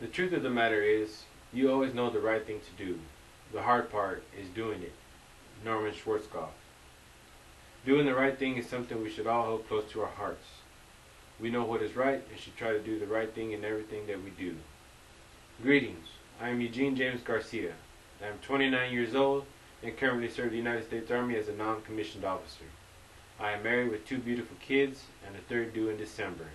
The truth of the matter is, you always know the right thing to do. The hard part is doing it. Norman Schwarzkopf. Doing the right thing is something we should all hold close to our hearts. We know what is right and should try to do the right thing in everything that we do. Greetings. I am Eugene James Garcia. I am 29 years old and currently serve the United States Army as a non-commissioned officer. I am married with 2 beautiful kids and a third due in December.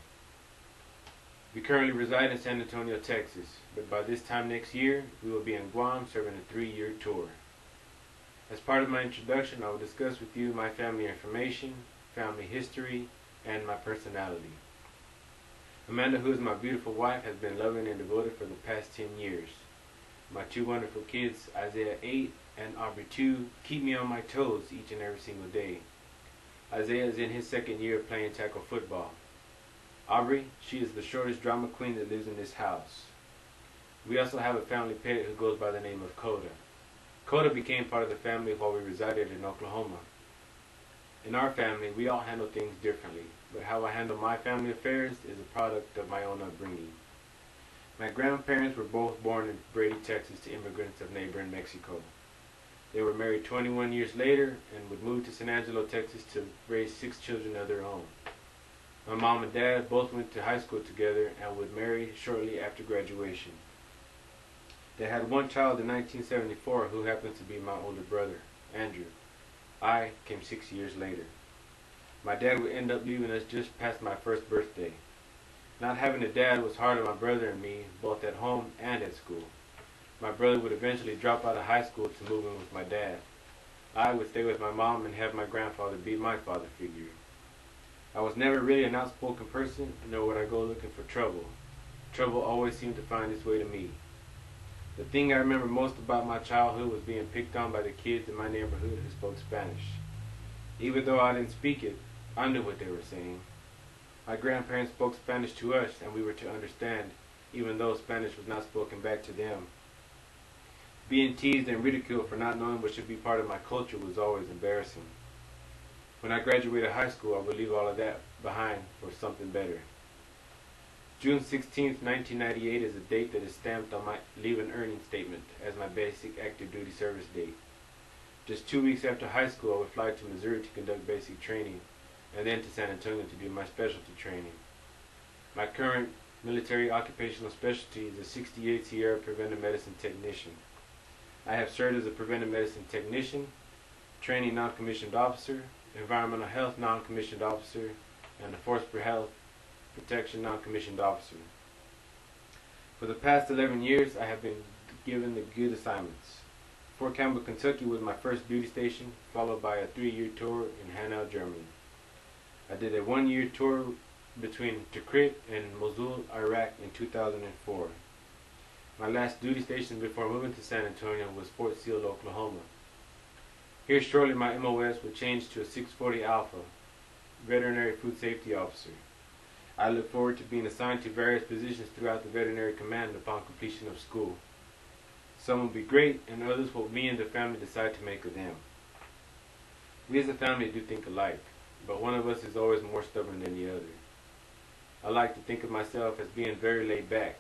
We currently reside in San Antonio, Texas, but by this time next year, we will be in Guam serving a 3-year tour. As part of my introduction, I will discuss with you my family information, family history, and my personality. Amanda, who is my beautiful wife, has been loving and devoted for the past 10 years. My 2 wonderful kids, Isaiah 8 and Aubrey 2, keep me on my toes each and every single day. Isaiah is in his 2nd year of playing tackle football. Aubrey, she is the shortest drama queen that lives in this house. We also have a family pet who goes by the name of Coda. Coda became part of the family while we resided in Oklahoma. In our family, we all handle things differently, but how I handle my family affairs is a product of my own upbringing. My grandparents were both born in Brady, Texas to immigrants of neighboring Mexico. They were married 21 years later and would move to San Angelo, Texas to raise 6 children of their own. My mom and dad both went to high school together and would marry shortly after graduation. They had 1 child in 1974 who happens to be my older brother, Andrew. I came 6 years later. My dad would end up leaving us just past my 1st birthday. Not having a dad was hard on my brother and me, both at home and at school. My brother would eventually drop out of high school to move in with my dad. I would stay with my mom and have my grandfather be my father figure. I was never really an outspoken person, nor would I go looking for trouble. Trouble always seemed to find its way to me. The thing I remember most about my childhood was being picked on by the kids in my neighborhood who spoke Spanish. Even though I didn't speak it, I knew what they were saying. My grandparents spoke Spanish to us, and we were to understand, even though Spanish was not spoken back to them. Being teased and ridiculed for not knowing what should be part of my culture was always embarrassing. When I graduated high school, I would leave all of that behind for something better. June 16, 1998 is a date that is stamped on my leave and earning statement as my basic active duty service date. Just 2 weeks after high school, I would fly to Missouri to conduct basic training, and then to San Antonio to do my specialty training. My current military occupational specialty is a 68 Sierra preventive medicine technician. I have served as a preventive medicine technician, training non-commissioned officer, environmental health non-commissioned officer, and a force for health protection non-commissioned officer. For the past 11 years, I have been given the good assignments. Fort Campbell, Kentucky was my first duty station, followed by a 3-year tour in Hanau, Germany. I did a 1-year tour between Tikrit and Mosul, Iraq in 2004. My last duty station before moving to San Antonio was Fort Sill, Oklahoma. Here shortly my MOS would change to a 640 Alpha, Veterinary Food Safety Officer. I look forward to being assigned to various positions throughout the Veterinary Command upon completion of school. Some will be great, and others will me and the family decide to make of them. We as a family do think alike, but one of us is always more stubborn than the other. I like to think of myself as being very laid back.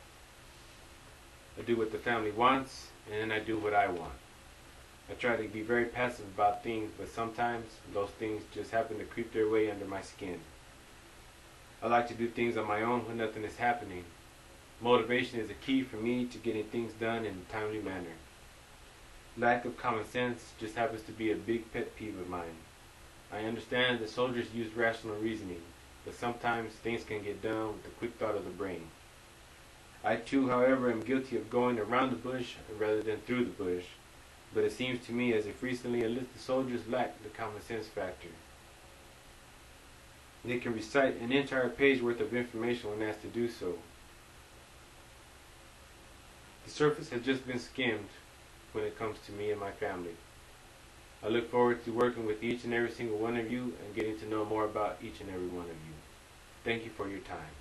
I do what the family wants, and then I do what I want. I try to be very passive about things, but sometimes those things just happen to creep their way under my skin. I like to do things on my own when nothing is happening. Motivation is a key for me to getting things done in a timely manner. Lack of common sense just happens to be a big pet peeve of mine. I understand that soldiers use rational reasoning, but sometimes things can get done with the quick thought of the brain. I too, however, am guilty of going around the bush rather than through the bush, but it seems to me as if recently enlisted soldiers lack the common sense factor. They can recite an entire page worth of information when asked to do so. The surface has just been skimmed when it comes to me and my family. I look forward to working with each and every single one of you and getting to know more about each and every one of you. Thank you for your time.